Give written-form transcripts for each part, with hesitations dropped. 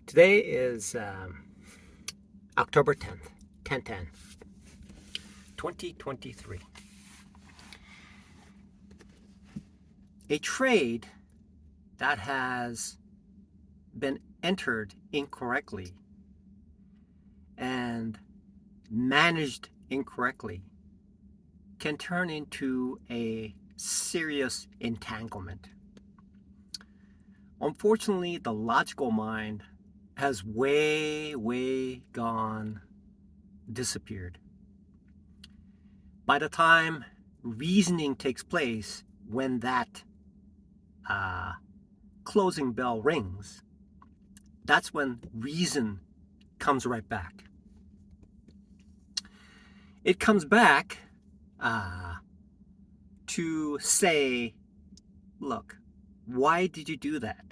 Today is October 10th, 2023. A trade that has been entered incorrectly and managed incorrectly can turn into a serious entanglement. Unfortunately, the logical mind has way gone disappeared. By the time reasoning takes place, when that closing bell rings, that's when reason comes right back. It comes back to say, look, why did you do that?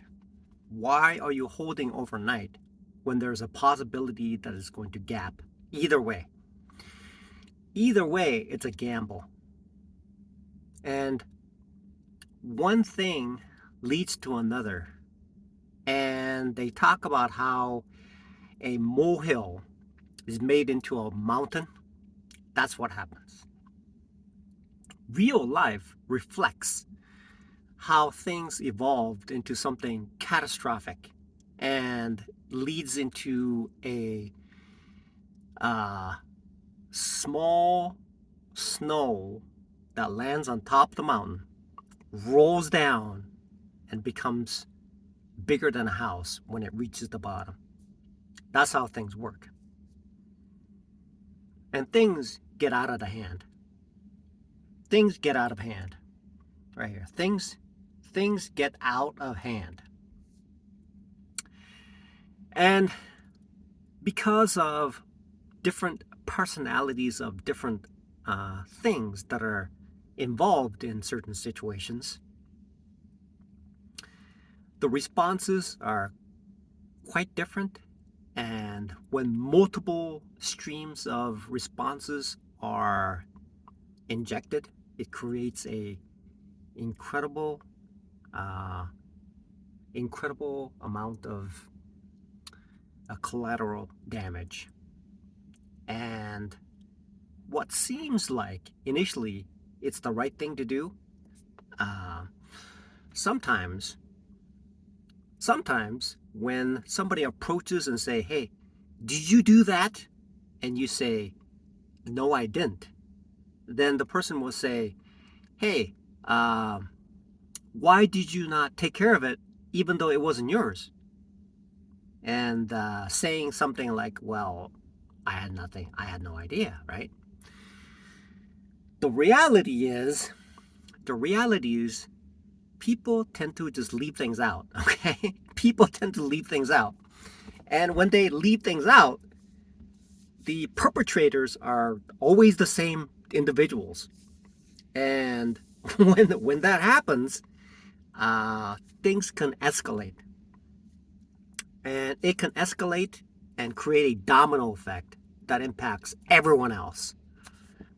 Why are you holding overnight when there's a possibility that it's going to gap? Either way, it's a gamble. And one thing leads to another. And they talk about how a molehill is made into a mountain. That's what happens. Real life reflects how things evolved into something catastrophic and leads into a small snow that lands on top of the mountain, rolls down, and becomes bigger than a house when it reaches the bottom. That's how things work. And things get out of the hand. Things get out of hand. Right here. Things get out of hand. And because of different personalities of different things that are involved in certain situations, the responses are quite different. And when multiple streams of responses are injected, it creates a incredible amount of collateral damage. And what seems like initially it's the right thing to do, sometimes when somebody approaches and say, hey, did you do that? And you say, no, I didn't. Then the person will say, hey, why did you not take care of it even though it wasn't yours? And saying something like, well, I had nothing. I had no idea, right? The reality is people tend to just leave things out, okay? People tend to leave things out. And when they leave things out, the perpetrators are always the same individuals. And when that happens, things can escalate. And it can escalate and create a domino effect that impacts everyone else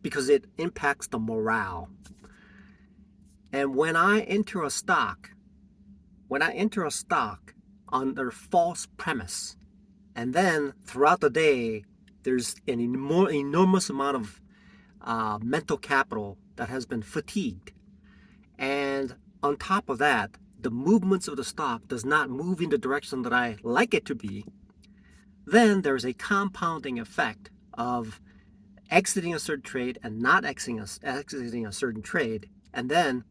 because it impacts the morale. And when I enter a stock under false premise, and then throughout the day, there's an enormous amount of mental capital that has been fatigued. And on top of that, the movements of the stock does not move in the direction that I like it to be, then there's a compounding effect of exiting a certain trade and not exiting a certain trade, and then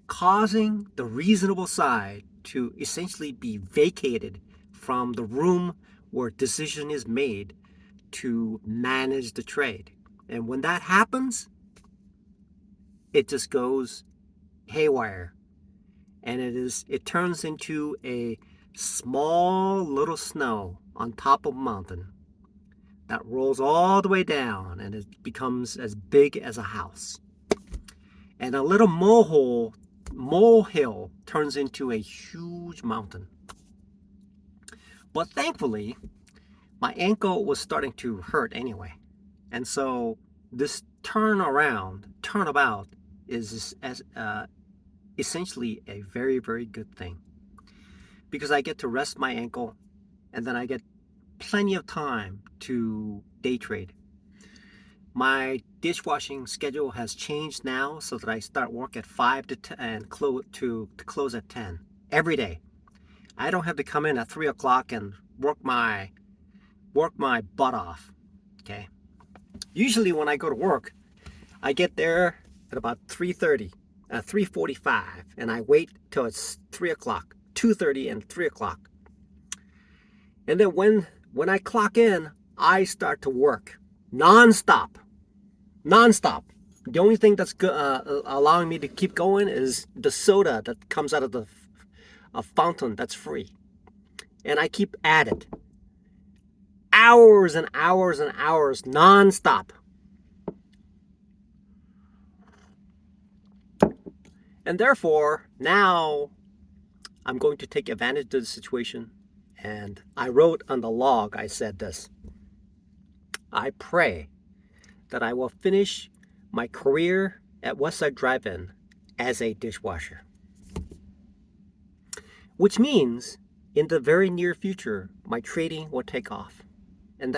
causing the reasonable side to essentially be vacated from the room where decision is made to manage the trade. And when that happens, it just goes haywire. And it turns into a small little snow on top of a mountain that rolls all the way down, and it becomes as big as a house. And a little molehill turns into a huge mountain. But thankfully, my ankle was starting to hurt anyway. And so this turnabout is essentially a very good thing, because I get to rest my ankle and then I get plenty of time to day trade. My dishwashing schedule has changed now so that I start work at 5 to 10 and close at 10 every day. I don't have to come in at 3 o'clock and work my butt off. Okay. Usually when I go to work, I get there at about 3:30, 3:45, and I wait till it's 3 o'clock, 2:30 and 3 o'clock. And then when I clock in, I start to work nonstop. Nonstop. The only thing that's allowing me to keep going is the soda that comes out of the fountain that's free. And I keep at it. Hours and hours and hours nonstop. And therefore, now I'm going to take advantage of the situation. And I wrote on the log, I said this: I pray that I will finish my career at Westside Drive-In as a dishwasher. Which means in the very near future, my trading will take off. And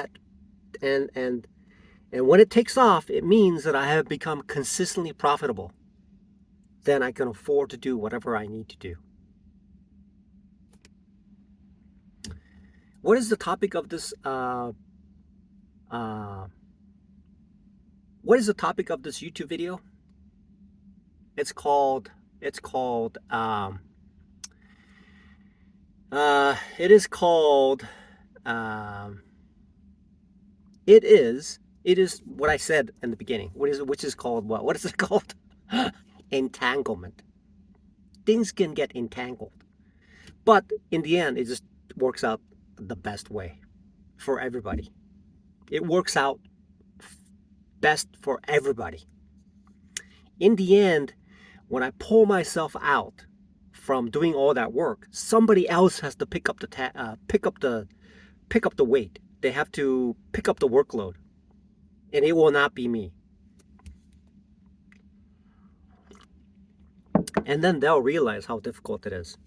when it takes off, it means that I have become consistently profitable. Then I can afford to do whatever I need to do. What is the topic of this? What is the topic of this YouTube video? It is called it is what I said in the beginning. Which is called what? What is it called? Entanglement. Things can get entangled, but in the end, it just works out the best way for everybody. It works out best for everybody. In the end, when I pull myself out from doing all that work, somebody else has to pick up the weight. They have to pick up the workload, and it will not be me. And then they'll realize how difficult it is.